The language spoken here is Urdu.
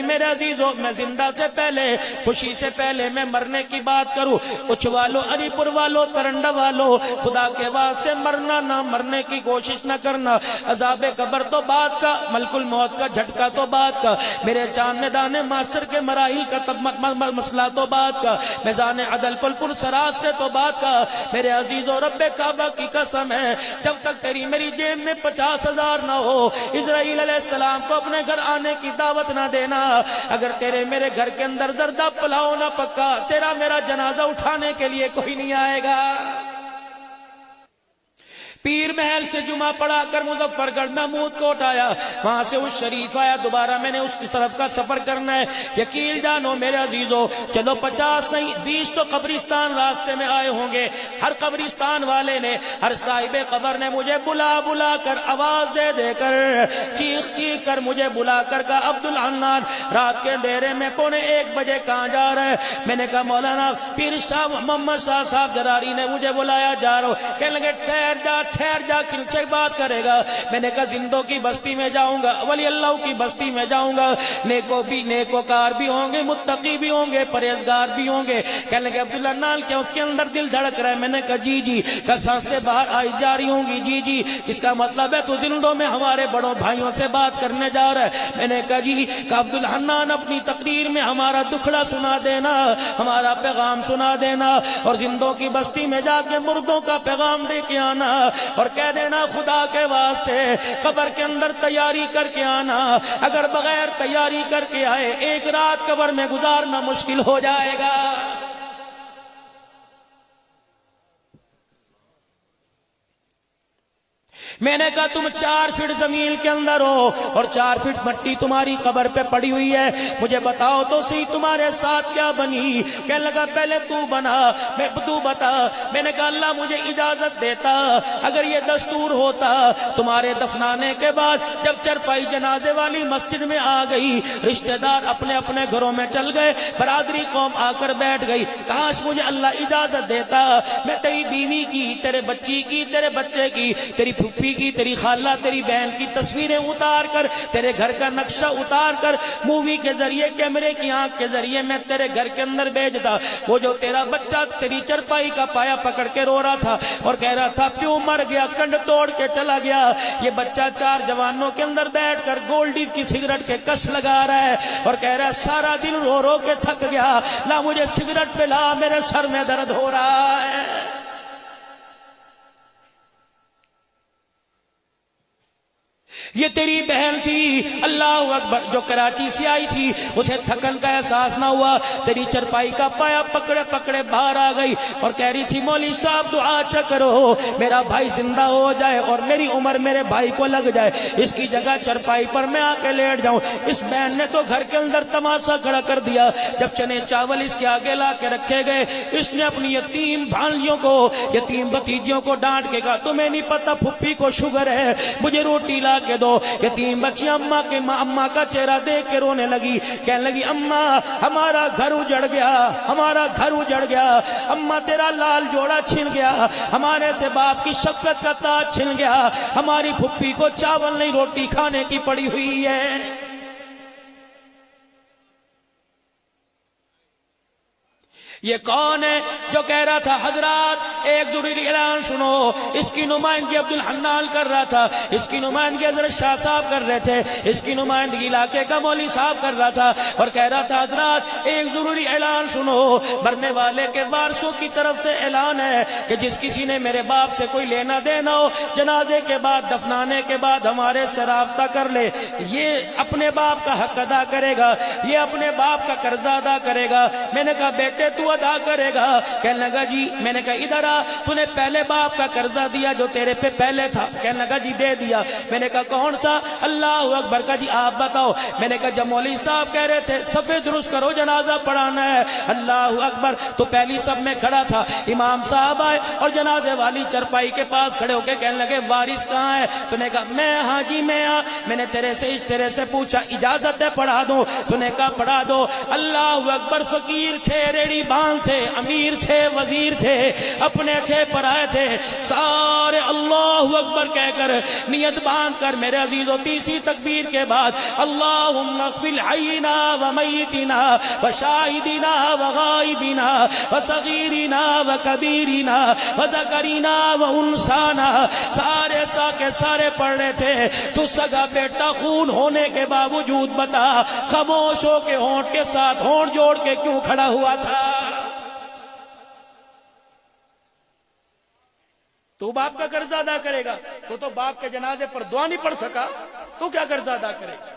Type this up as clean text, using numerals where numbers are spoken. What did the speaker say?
میرے عزیزوں میں زندہ سے پہلے خوشی سے پہلے میں مرنے کی بات کروں، کچھ والو علی پور والو ترنڈا والو خدا کے واسطے مرنا نہ مرنے کی کوشش نہ کرنا، عذاب قبر تو بات کا، ملک الموت کا جھٹکا تو بات کا، میرے چاند میدان معاشر کے مراحل کا مسئلہ تو بات کا، میزان عدل پل پل سراج سے تو بات کا، میرے عزیزوں رب کعبہ کی قسم ہے جب تک تیری میری جیب میں 50,000 نہ ہو اسرائیل علیہ السلام کو اپنے گھر آنے کی دعوت نہ دینا۔ اگر تیرے میرے گھر کے اندر زردہ پلاؤ نہ پکا تیرا میرا جنازہ اٹھانے کے لیے کوئی نہیں آئے گا۔ پیر محل سے جمعہ پڑھا کر مظفر گڑھ محمود کوٹ آیا، وہاں سے اس شریف آیا، دوبارہ میں نے اس طرف کا سفر کرنا ہے۔ یقین جانو میرے عزیزوں، چلو 50 نہیں 20 تو قبرستان راستے میں آئے ہوں گے۔ ہر قبرستان والے نے، ہر صاحب قبر نے مجھے بلا بلا کر، آواز دے دے کر، چیخ چیخ کر مجھے بلا کر کہا عبدالحنان رات کے اندھیرے میں 1:15 بجے کہاں جا رہا ہے؟ میں نے کہا مولانا پیر شاہ محمد شاہ صاحب دراری نے مجھے بلایا، جا رہا ہوں۔ کہنے لگے ٹھہر جا کن سے بات کرے گا؟ میں نے کہا زندوں کی بستی میں جاؤں گا، ولی اللہ کی بستی میں جاؤں گا، نیکوکار بھی ہوں گے، متقی بھی ہوں گے، پرہیزگار بھی ہوں گے۔ کہنے لگے عبداللہ نال کیا اس کے اندر دل دھڑک رہا ہے؟ میں نے کہا جی جی۔ کہ سانس سے باہر آئی جا رہی ہوں گی؟ جی جی۔ اس کا مطلب ہے تو زندوں میں ہمارے بڑوں بھائیوں سے بات کرنے جا رہا ہے؟ میں نے کہا جی۔ کہ عبدالحنان اپنی تقریر میں ہمارا دکھڑا سنا دینا، ہمارا پیغام سنا دینا، اور زندوں کی بستی میں جا کے مردوں کا پیغام دے کے آنا، اور کہہ دینا خدا کے واسطے قبر کے اندر تیاری کر کے آنا، اگر بغیر تیاری کر کے آئے ایک رات قبر میں گزارنا مشکل ہو جائے گا۔ میں نے کہا تم 4 فٹ زمین کے اندر ہو اور 4 فٹ مٹی تمہاری قبر پہ پڑی ہوئی ہے، مجھے بتاؤ تو صحیح تمہارے ساتھ کیا بنی؟ کہنے لگا پہلے تو بنا، تو بتا۔ میں نے کہا اللہ مجھے اجازت دیتا، اگر یہ دستور ہوتا تمہارے دفنانے کے بعد جب چرپائی جنازے والی مسجد میں آ گئی، رشتہ دار اپنے اپنے گھروں میں چل گئے، برادری قوم آ کر بیٹھ گئی، کاش مجھے اللہ اجازت دیتا میں تیری بیوی کی، تیرے بچی کی، تیرے بچے کی، تیری پھوپھی کی، تیری خالہ، تیری بہن کی تصویریں اتار کر، تیرے گھر کا نقشہ اتار کر مووی کے ذریعے، کیمرے کی آنکھ کے ذریعے میں تیرے گھر کے اندر بھیجتا۔ وہ جو تیرا بچہ تیری چرپائی کا پایا پکڑ کے رو رہا تھا اور کہہ رہا تھا پیو مر گیا، کنڈ توڑ کے چلا گیا، یہ بچہ 4 جوانوں کے اندر بیٹھ کر گولڈی کی سگریٹ کے کس لگا رہا ہے اور کہہ رہا ہے سارا دن رو رو کے تھک گیا، لا مجھے سگریٹ پلا، میرے سر میں درد ہو رہا ہے۔ یہ تیری بہن تھی، اللہ اکبر، جو کراچی سے آئی تھی، اسے تھکن کا احساس نہ ہوا، تیری چرپائی کا پایا پکڑے پکڑے باہر آ گئی اور کہہ رہی تھی مولوی صاحب دعا کرو میرا بھائی زندہ ہو جائے اور میری عمر میرے بھائی کو لگ جائے، اس کی جگہ چرپائی پر میں آ کے لیٹ جاؤں۔ اس بہن نے تو گھر کے اندر تماشا کھڑا کر دیا، جب چنے چاول اس کے آگے لا کے رکھے گئے، اس نے اپنی یتیم بھانجیوں کو، یتیم بھتیجیوں کو ڈانٹ کے کہا تمہیں نہیں پتا پھپھی کو شوگر ہے، مجھے روٹی لا کے دو۔ یتیم بچی اماں کا چہرہ دیکھ کے رونے لگی، کہنے لگی اماں ہمارا گھر اجڑ گیا، ہمارا گھر اجڑ گیا، اماں تیرا لال جوڑا چھن گیا، ہمارے سے باپ کی شفقت کا تاج چھن گیا، ہماری پھپھی کو چاول نہیں روٹی کھانے کی پڑی ہوئی ہے۔ یہ کون ہے جو کہہ رہا تھا حضرات ایک ضروری اعلان سنو؟ اس کی نمائندگی عبدالحنان کر رہا تھا، اس کی نمائندگی حضرت شاہ صاحب کر رہے تھے، اس کی نمائندگی علاقے کا مولوی صاحب کر رہا تھا اور کہہ رہا تھا حضرات ایک ضروری اعلان سنو، مرنے والے کے وارثوں کی طرف سے اعلان ہے کہ جس کسی نے میرے باپ سے کوئی لینا دینا ہو، جنازے کے بعد دفنانے کے بعد ہمارے سے رابطہ کر لے، یہ اپنے باپ کا حق ادا کرے گا، یہ اپنے باپ کا قرضہ ادا کرے گا۔ میں نے کہا بیٹے تو ادا کرے گا؟ کہنے لگا جی۔ میں نے کہا ادھر آ، تو نے پہلے باپ کا قرضہ دیا جو تیرے پہ پہلے تھا؟ کہنے لگا جی دے دیا۔ میں نے کہا کون سا؟ اللہ اکبر کا جی آپ بتاؤ۔ میں نے کہا جب مولوی صاحب کہہ رہے تھے صفے درست کرو جنازہ پڑھانا ہے، اللہ اکبر، تو پہلی صف میں کھڑا تھا، امام صاحب آئے اور جنازے والی چرپائی کے پاس کھڑے ہو کے کہنے لگے وارث کہاں ہے؟ تو نے کہا میں ہاں جی میں ہاں۔ میں نے تیرے سے پوچھا اجازت ہے پڑھا دو؟ تو نے کہا پڑھا دو۔ اللہ اکبر، فقیر تھے، ریڑھی نگہبان تھے، امیر تھے، وزیر تھے، اپنے تھے، پرائے تھے، سارے اللہ اکبر کہہ کر نیت باندھ کر میرے عزیزو تیسری تکبیر کے بعد اللہم اغفر حینا و میتنا و شاہدنا و غائبنا و صغیرنا و کبیرنا و ذکرنا و انسانا، سارے کے سارے پڑھ رہے تھے۔ تو سگا بیٹا خون ہونے کے باوجود بتا خاموش ہو کے ہونٹ کے ساتھ ہونٹ جوڑ کے کیوں کھڑا ہوا تھا؟ تو باپ کا قرض ادا کرے گا؟ تو باپ کے جنازے پر دعا نہیں پڑھ سکا، تو کیا قرض ادا کرے گا؟